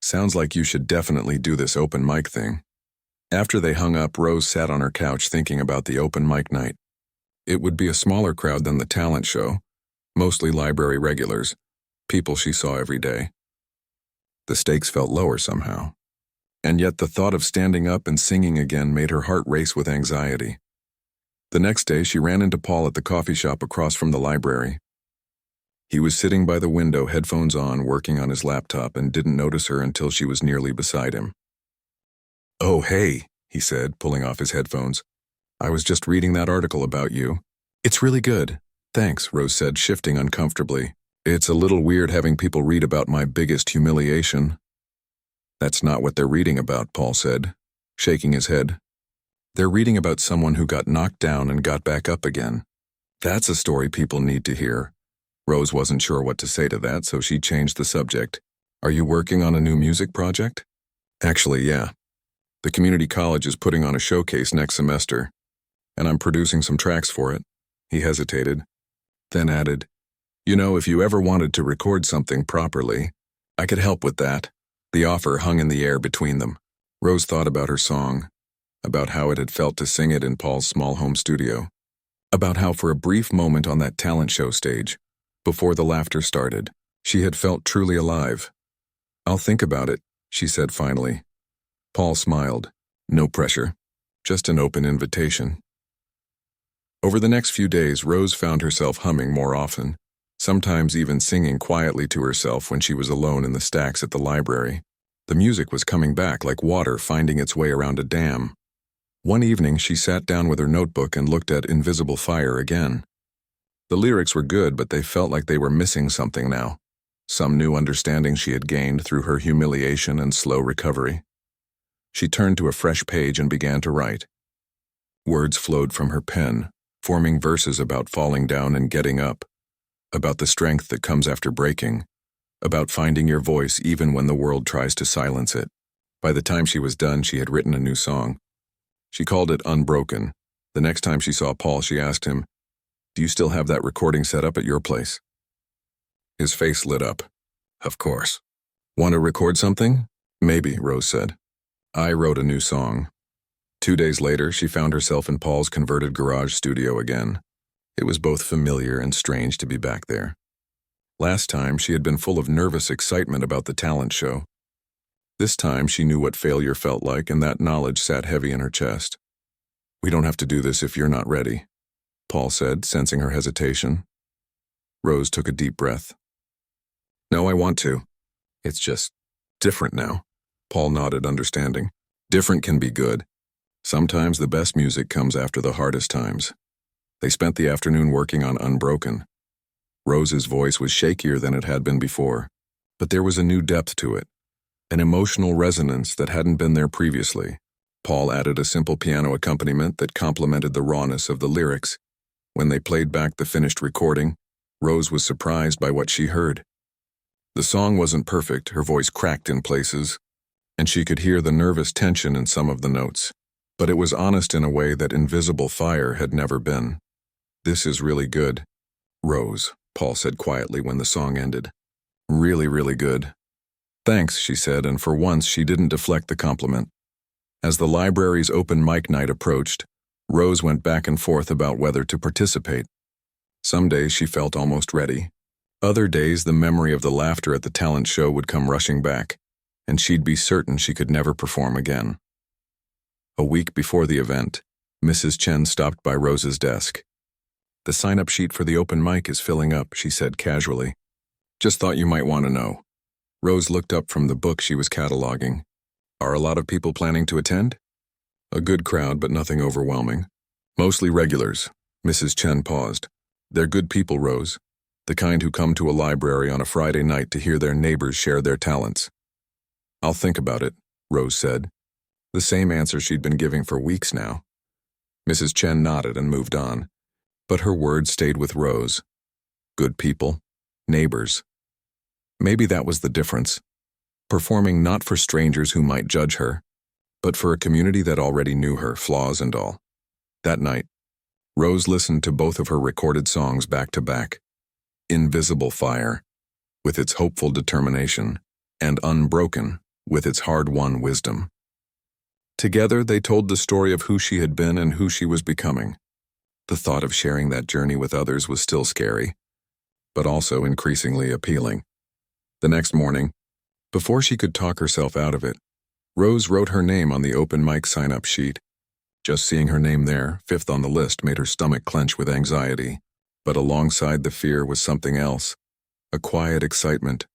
"Sounds like you should definitely do this open mic thing." After they hung up, Rose sat on her couch thinking about the open mic night. It would be a smaller crowd than the talent show, mostly library regulars, people she saw every day. The stakes felt lower somehow. And yet the thought of standing up and singing again made her heart race with anxiety. The next day, she ran into Paul at the coffee shop across from the library. He was sitting by the window, headphones on, working on his laptop, and didn't notice her until she was nearly beside him. "Oh, hey," he said, pulling off his headphones. "I was just reading that article about you." "It's really good." "Thanks," Rose said, shifting uncomfortably. "It's a little weird having people read about my biggest humiliation." "That's not what they're reading about," Paul said, shaking his head. "They're reading about someone who got knocked down and got back up again. That's a story people need to hear." Rose wasn't sure what to say to that, so she changed the subject. "Are you working on a new music project?" "Actually, yeah. The community college is putting on a showcase next semester, and I'm producing some tracks for it." He hesitated, then added, "You know, if you ever wanted to record something properly, I could help with that." The offer hung in the air between them. Rose thought about her song, about how it had felt to sing it in Paul's small home studio, about how for a brief moment on that talent show stage, before the laughter started, she had felt truly alive. "I'll think about it," she said finally. Paul smiled. No pressure, just an open invitation. Over the next few days, Rose found herself humming more often, sometimes even singing quietly to herself when she was alone in the stacks at the library. The music was coming back like water finding its way around a dam. One evening, she sat down with her notebook and looked at Invisible Fire again. The lyrics were good, but they felt like they were missing something now. Some new understanding she had gained through her humiliation and slow recovery. She turned to a fresh page and began to write. Words flowed from her pen, forming verses about falling down and getting up, about the strength that comes after breaking, about finding your voice even when the world tries to silence it. By the time she was done, she had written a new song. She called it Unbroken. The next time she saw Paul, she asked him, "Do you still have that recording set up at your place?" His face lit up. "Of course." "Want to record something?" "Maybe," Rose said. "I wrote a new song." 2 days later, she found herself in Paul's converted garage studio again. It was both familiar and strange to be back there. Last time, she had been full of nervous excitement about the talent show. This time, she knew what failure felt like, and that knowledge sat heavy in her chest. "We don't have to do this if you're not ready," Paul said, sensing her hesitation. Rose took a deep breath. "No, I want to. It's just different now." Paul nodded, understanding. Different can be good. Sometimes the best music comes after the hardest times. They spent the afternoon working on Unbroken. Rose's voice was shakier than it had been before, but there was a new depth to it, an emotional resonance that hadn't been there previously. Paul added a simple piano accompaniment that complemented the rawness of the lyrics. When they played back the finished recording, Rose was surprised by what she heard. The song wasn't perfect, her voice cracked in places, and she could hear the nervous tension in some of the notes. But it was honest in a way that Invisible Fire had never been. "This is really good, Rose," Paul said quietly when the song ended. "Really, really good." "Thanks," she said, and for once she didn't deflect the compliment. As the library's open mic night approached, Rose went back and forth about whether to participate. Some days she felt almost ready. Other days the memory of the laughter at the talent show would come rushing back, and she'd be certain she could never perform again. A week before the event, Mrs. Chen stopped by Rose's desk. "The sign-up sheet for the open mic is filling up," she said casually. "Just thought you might want to know." Rose looked up from the book she was cataloging. "Are a lot of people planning to attend?" "A good crowd, but nothing overwhelming. Mostly regulars." Mrs. Chen paused. "They're good people, Rose. The kind who come to a library on a Friday night to hear their neighbors share their talents." "I'll think about it," Rose said. The same answer she'd been giving for weeks now. Mrs. Chen nodded and moved on, but her words stayed with Rose. Good people, neighbors. Maybe that was the difference. Performing not for strangers who might judge her, but for a community that already knew her, flaws and all. That night, Rose listened to both of her recorded songs back to back. Invisible Fire, with its hopeful determination, and Unbroken, with its hard-won wisdom. Together, they told the story of who she had been and who she was becoming. The thought of sharing that journey with others was still scary, but also increasingly appealing. The next morning, before she could talk herself out of it, Rose wrote her name on the open mic sign-up sheet. Just seeing her name there, fifth on the list, made her stomach clench with anxiety. But alongside the fear was something else, a quiet excitement,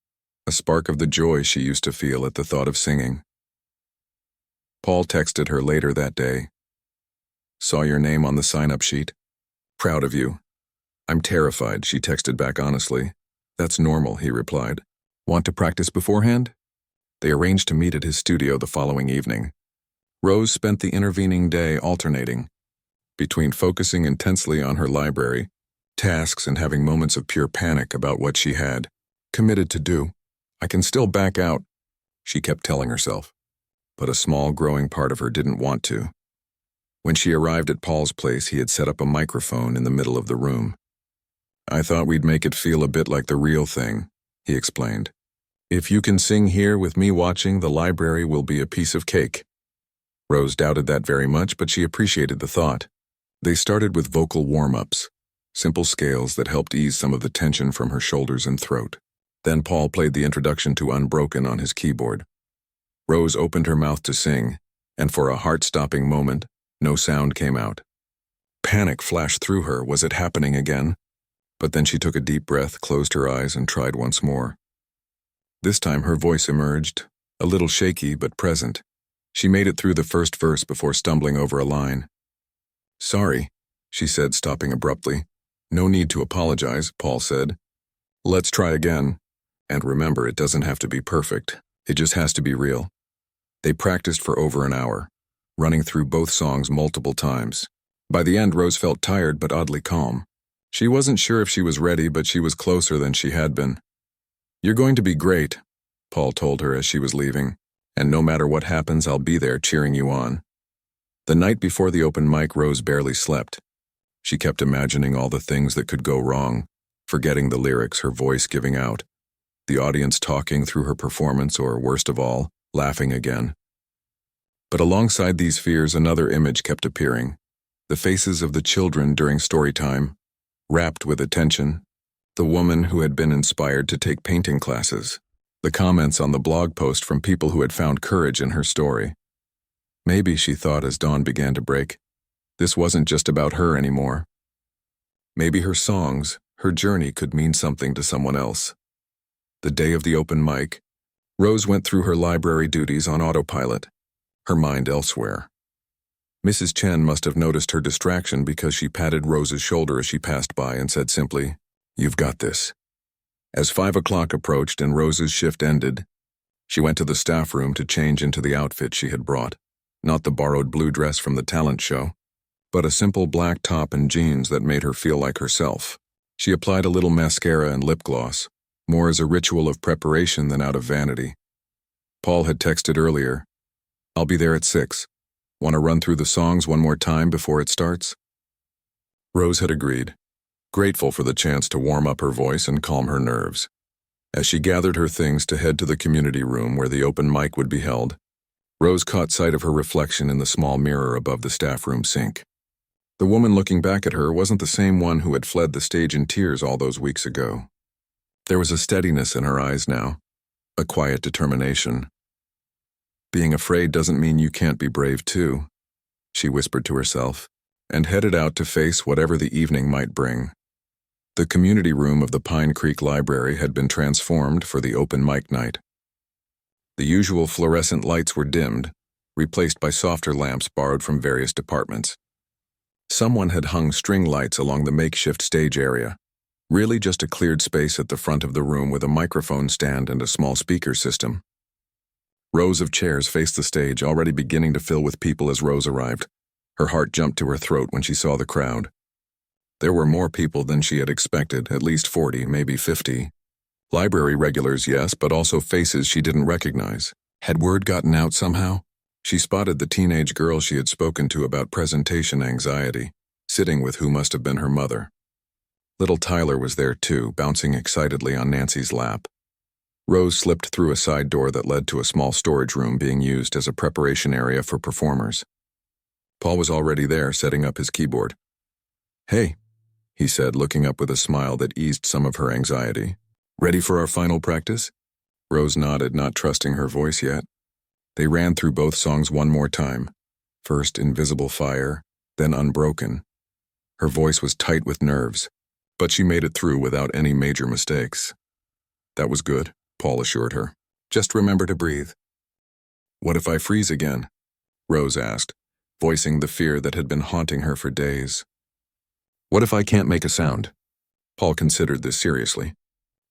a spark of the joy she used to feel at the thought of singing. Paul texted her later that day. "Saw your name on the sign-up sheet. Proud of you." "I'm terrified," she texted back honestly. "That's normal," he replied. "Want to practice beforehand?" They arranged to meet at his studio the following evening. Rose spent the intervening day alternating between focusing intensely on her library tasks and having moments of pure panic about what she had committed to do. "I can still back out," she kept telling herself. But a small growing part of her didn't want to. When she arrived at Paul's place, he had set up a microphone in the middle of the room. "I thought we'd make it feel a bit like the real thing," he explained. "If you can sing here with me watching, the library will be a piece of cake." Rose doubted that very much, but she appreciated the thought. They started with vocal warm-ups, simple scales that helped ease some of the tension from her shoulders and throat. Then Paul played the introduction to Unbroken on his keyboard. Rose opened her mouth to sing, and for a heart-stopping moment, no sound came out. Panic flashed through her. Was it happening again? But then she took a deep breath, closed her eyes, and tried once more. This time her voice emerged, a little shaky but present. She made it through the first verse before stumbling over a line. "Sorry," she said, stopping abruptly. "No need to apologize," Paul said. "Let's try again. And remember, it doesn't have to be perfect. It just has to be real." They practiced for over an hour, running through both songs multiple times. By the end, Rose felt tired but oddly calm. She wasn't sure if she was ready, but she was closer than she had been. "You're going to be great," Paul told her as she was leaving, "and no matter what happens, I'll be there cheering you on." The night before the open mic, Rose barely slept. She kept imagining all the things that could go wrong, forgetting the lyrics, her voice giving out, the audience talking through her performance, or worst of all, laughing again. But alongside these fears, another image kept appearing. The faces of the children during story time, rapt with attention, the woman who had been inspired to take painting classes, the comments on the blog post from people who had found courage in her story. Maybe, she thought as dawn began to break, this wasn't just about her anymore. Maybe her songs, her journey could mean something to someone else. The day of the open mic, Rose went through her library duties on autopilot, her mind elsewhere. Mrs. Chen must have noticed her distraction because she patted Rose's shoulder as she passed by and said simply, "You've got this." As 5 o'clock approached and Rose's shift ended, she went to the staff room to change into the outfit she had brought. Not the borrowed blue dress from the talent show, but a simple black top and jeans that made her feel like herself. She applied a little mascara and lip gloss, more as a ritual of preparation than out of vanity. Paul had texted earlier, "I'll be there at 6. Want to run through the songs one more time before it starts?" Rose had agreed, grateful for the chance to warm up her voice and calm her nerves. As she gathered her things to head to the community room where the open mic would be held, Rose caught sight of her reflection in the small mirror above the staff room sink. The woman looking back at her wasn't the same one who had fled the stage in tears all those weeks ago. There was a steadiness in her eyes now, a quiet determination. "Being afraid doesn't mean you can't be brave too," she whispered to herself, and headed out to face whatever the evening might bring. The community room of the Pine Creek Library had been transformed for the open mic night. The usual fluorescent lights were dimmed, replaced by softer lamps borrowed from various departments. Someone had hung string lights along the makeshift stage area, really just a cleared space at the front of the room with a microphone stand and a small speaker system. Rows of chairs faced the stage, already beginning to fill with people as Rose arrived. Her heart jumped to her throat when she saw the crowd. There were more people than she had expected, at least 40, maybe 50. Library regulars, yes, but also faces she didn't recognize. Had word gotten out somehow? She spotted the teenage girl she had spoken to about presentation anxiety, sitting with who must have been her mother. Little Tyler was there too, bouncing excitedly on Nancy's lap. Rose slipped through a side door that led to a small storage room being used as a preparation area for performers. Paul was already there, setting up his keyboard. "Hey," he said, looking up with a smile that eased some of her anxiety. "Ready for our final practice?" Rose nodded, not trusting her voice yet. They ran through both songs one more time. First Invisible Fire, then Unbroken. Her voice was tight with nerves, but she made it through without any major mistakes. "That was good," Paul assured her. "Just remember to breathe." "What if I freeze again?" Rose asked, voicing the fear that had been haunting her for days. "What if I can't make a sound?" Paul considered this seriously.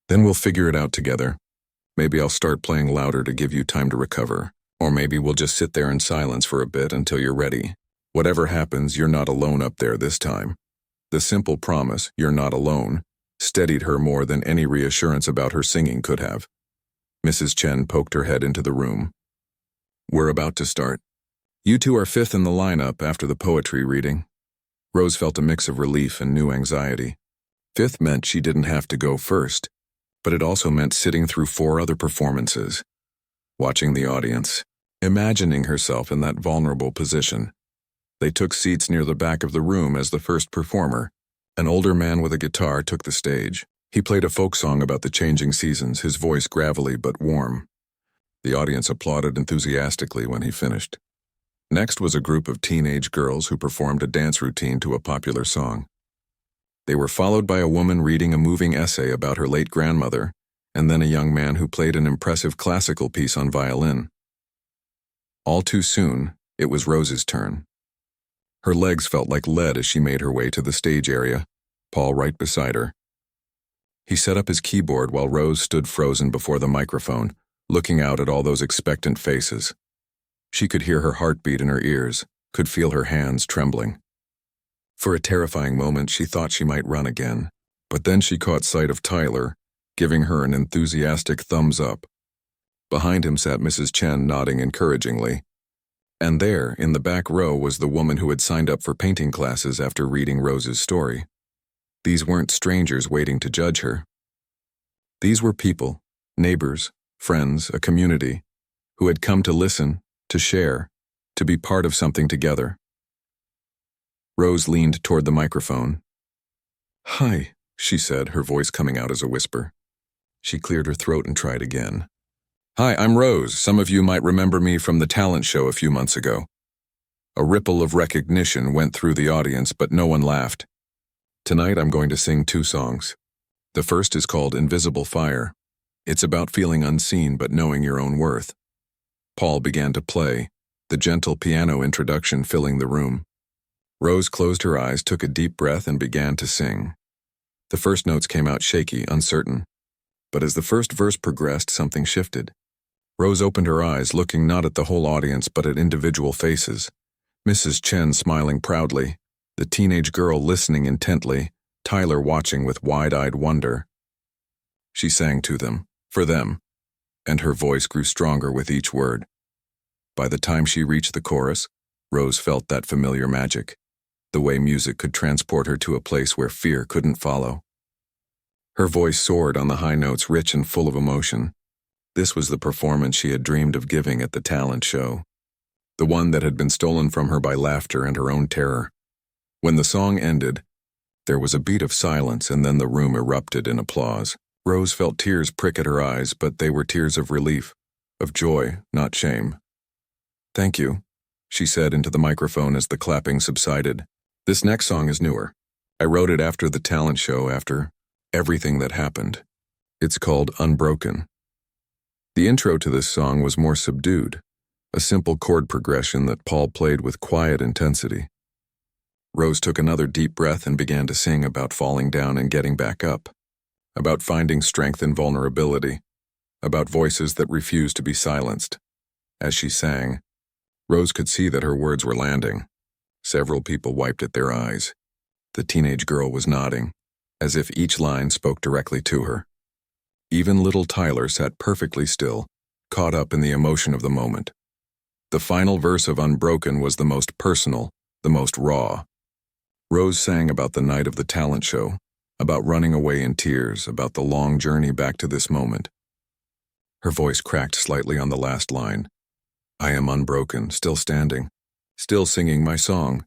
"Then we'll figure it out together. Maybe I'll start playing louder to give you time to recover, or maybe we'll just sit there in silence for a bit until you're ready. Whatever happens, you're not alone up there this time." The simple promise, "you're not alone," steadied her more than any reassurance about her singing could have. Mrs. Chen poked her head into the room. "We're about to start. You two are 5th in the lineup after the poetry reading." Rose felt a mix of relief and new anxiety. 5th meant she didn't have to go first, but it also meant sitting through 4 other performances, watching the audience, imagining herself in that vulnerable position. They took seats near the back of the room as the first performer, an older man with a guitar, took the stage. He played a folk song about the changing seasons, his voice gravelly but warm. The audience applauded enthusiastically when he finished. Next was a group of teenage girls who performed a dance routine to a popular song. They were followed by a woman reading a moving essay about her late grandmother, and then a young man who played an impressive classical piece on violin. All too soon, it was Rose's turn. Her legs felt like lead as she made her way to the stage area, Paul right beside her. He set up his keyboard while Rose stood frozen before the microphone, looking out at all those expectant faces. She could hear her heartbeat in her ears, could feel her hands trembling. For a terrifying moment, she thought she might run again, but then she caught sight of Tyler, giving her an enthusiastic thumbs up. Behind him sat Mrs. Chen nodding encouragingly. And there, in the back row, was the woman who had signed up for painting classes after reading Rose's story. These weren't strangers waiting to judge her. These were people, neighbors, friends, a community, who had come to listen, to share, to be part of something together. Rose leaned toward the microphone. "Hi," she said, her voice coming out as a whisper. She cleared her throat and tried again. "Hi, I'm Rose. Some of you might remember me from the talent show a few months ago." A ripple of recognition went through the audience, but no one laughed. "Tonight I'm going to sing 2 songs. The first is called Invisible Fire. It's about feeling unseen but knowing your own worth." Paul began to play, the gentle piano introduction filling the room. Rose closed her eyes, took a deep breath, and began to sing. The first notes came out shaky, uncertain. But as the first verse progressed, something shifted. Rose opened her eyes, looking not at the whole audience but at individual faces. Mrs. Chen smiling proudly, the teenage girl listening intently, Tyler watching with wide-eyed wonder. She sang to them, for them, and her voice grew stronger with each word. By the time she reached the chorus, Rose felt that familiar magic, the way music could transport her to a place where fear couldn't follow. Her voice soared on the high notes, rich and full of emotion. This was the performance she had dreamed of giving at the talent show, the one that had been stolen from her by laughter and her own terror. When the song ended, there was a beat of silence, and then the room erupted in applause. Rose felt tears prick at her eyes, but they were tears of relief, of joy, not shame. "Thank you," she said into the microphone as the clapping subsided. "This next song is newer. I wrote it after the talent show, after everything that happened. It's called Unbroken." The intro to this song was more subdued, a simple chord progression that Paul played with quiet intensity. Rose took another deep breath and began to sing about falling down and getting back up, about finding strength in vulnerability, about voices that refused to be silenced. As she sang, Rose could see that her words were landing. Several people wiped at their eyes. The teenage girl was nodding, as if each line spoke directly to her. Even little Tyler sat perfectly still, caught up in the emotion of the moment. The final verse of Unbroken was the most personal, the most raw. Rose sang about the night of the talent show, about running away in tears, about the long journey back to this moment. Her voice cracked slightly on the last line. "I am unbroken, still standing, still singing my song."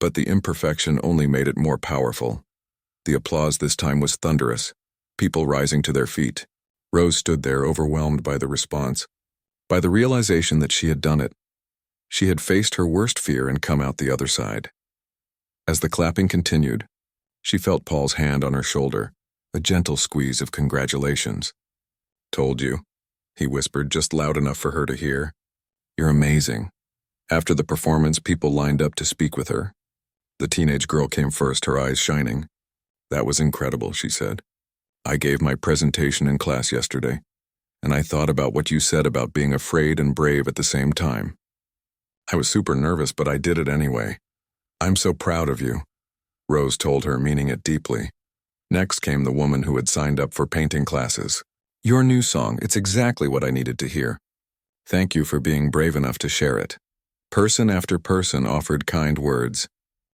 But the imperfection only made it more powerful. The applause this time was thunderous, people rising to their feet. Rose stood there overwhelmed by the response, by the realization that she had done it. She had faced her worst fear and come out the other side. As the clapping continued, she felt Paul's hand on her shoulder, a gentle squeeze of congratulations. "Told you," he whispered just loud enough for her to hear. "You're amazing." After the performance, people lined up to speak with her. The teenage girl came first, her eyes shining. "That was incredible," she said. "I gave my presentation in class yesterday, and I thought about what you said about being afraid and brave at the same time. I was super nervous, but I did it anyway. I'm so proud of you," Rose told her, meaning it deeply. Next came the woman who had signed up for painting classes. "Your new song, it's exactly what I needed to hear. Thank you for being brave enough to share it." Person after person offered kind words,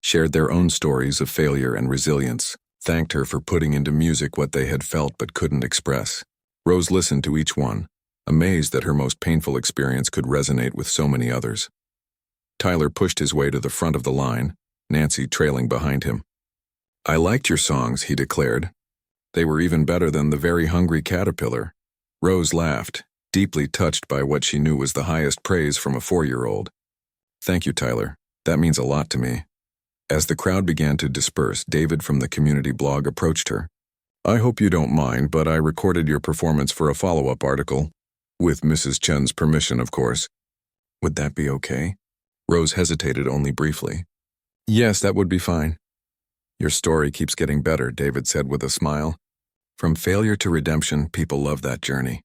shared their own stories of failure and resilience, thanked her for putting into music what they had felt but couldn't express. Rose listened to each one, amazed that her most painful experience could resonate with so many others. Tyler pushed his way to the front of the line, Nancy trailing behind him. "I liked your songs," he declared. "They were even better than The Very Hungry Caterpillar." Rose laughed, deeply touched by what she knew was the highest praise from a 4-year-old. "Thank you, Tyler. That means a lot to me." As the crowd began to disperse, David from the community blog approached her. "I hope you don't mind, but I recorded your performance for a follow-up article. With Mrs. Chen's permission, of course. Would that be okay?" Rose hesitated only briefly. "Yes, that would be fine." "Your story keeps getting better," David said with a smile. "From failure to redemption, people love that journey."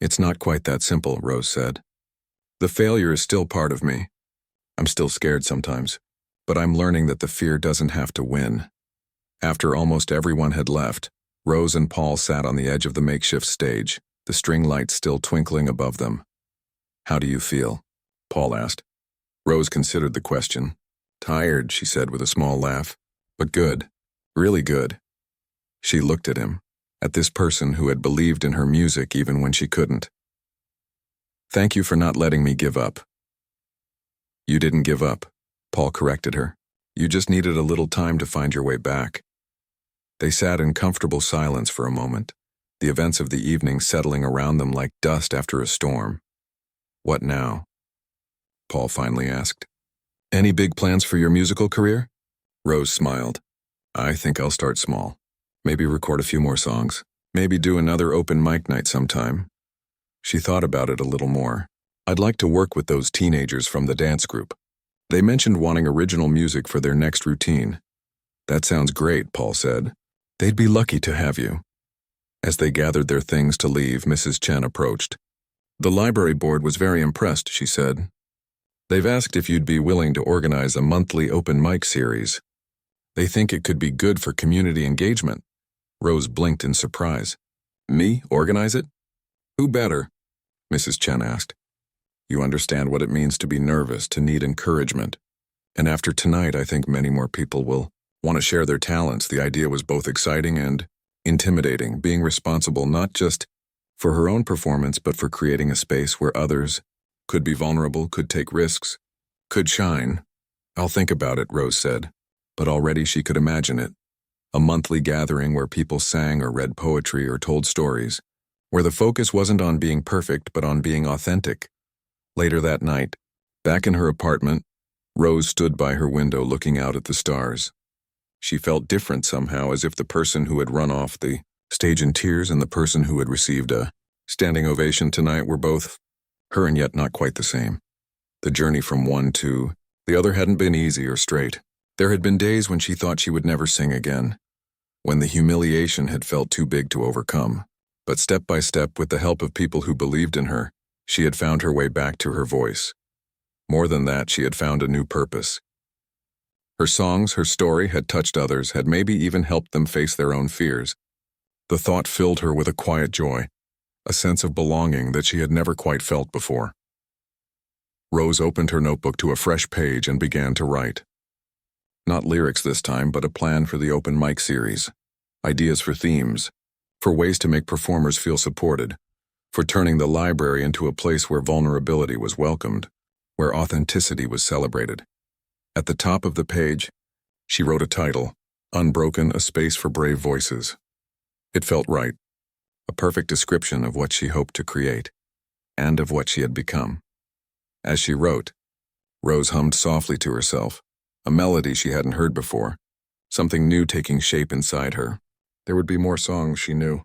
"It's not quite that simple," Rose said. "The failure is still part of me. I'm still scared sometimes, but I'm learning that the fear doesn't have to win." After almost everyone had left, Rose and Paul sat on the edge of the makeshift stage, the string lights still twinkling above them. "How do you feel?" Paul asked. Rose considered the question. "Tired," she said with a small laugh. "But good. Really good." She looked at him, at this person who had believed in her music even when she couldn't. "Thank you for not letting me give up." "You didn't give up," Paul corrected her. "You just needed a little time to find your way back." They sat in comfortable silence for a moment, the events of the evening settling around them like dust after a storm. "What now?" Paul finally asked. "Any big plans for your musical career?" Rose smiled. "I think I'll start small. Maybe record a few more songs. Maybe do another open mic night sometime." She thought about it a little more. "I'd like to work with those teenagers from the dance group. They mentioned wanting original music for their next routine." "That sounds great," Paul said. "They'd be lucky to have you." As they gathered their things to leave, Mrs. Chen approached. "The library board was very impressed," she said. "They've asked if you'd be willing to organize a monthly open mic series. They think it could be good for community engagement." Rose blinked in surprise. "Me? Organize it? Who better?" Mrs. Chen asked. "You understand what it means to be nervous, to need encouragement. And after tonight, I think many more people will want to share their talents." The idea was both exciting and intimidating, being responsible not just for her own performance, but for creating a space where others could be vulnerable, could take risks, could shine. "I'll think about it," Rose said, but already she could imagine it. A monthly gathering where people sang or read poetry or told stories, where the focus wasn't on being perfect but on being authentic. Later that night, back in her apartment, Rose stood by her window looking out at the stars. She felt different somehow, as if the person who had run off the stage in tears and the person who had received a standing ovation tonight were both her and yet not quite the same. The journey from one to the other hadn't been easy or straight. There had been days when she thought she would never sing again, when the humiliation had felt too big to overcome. But step by step, with the help of people who believed in her, she had found her way back to her voice. More than that, she had found a new purpose. Her songs, her story had touched others, had maybe even helped them face their own fears. The thought filled her with a quiet joy, a sense of belonging that she had never quite felt before. Rose opened her notebook to a fresh page and began to write. Not lyrics this time, but a plan for the open mic series. Ideas for themes, for ways to make performers feel supported, for turning the library into a place where vulnerability was welcomed, where authenticity was celebrated. At the top of the page, she wrote a title, Unbroken, a Space for Brave Voices. It felt right, a perfect description of what she hoped to create, and of what she had become. As she wrote, Rose hummed softly to herself, a melody she hadn't heard before, something new taking shape inside her. There would be more songs, she knew,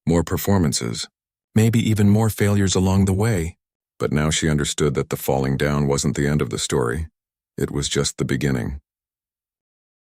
more performances, maybe even more failures along the way. But now she understood that the falling down wasn't the end of the story. It was just the beginning.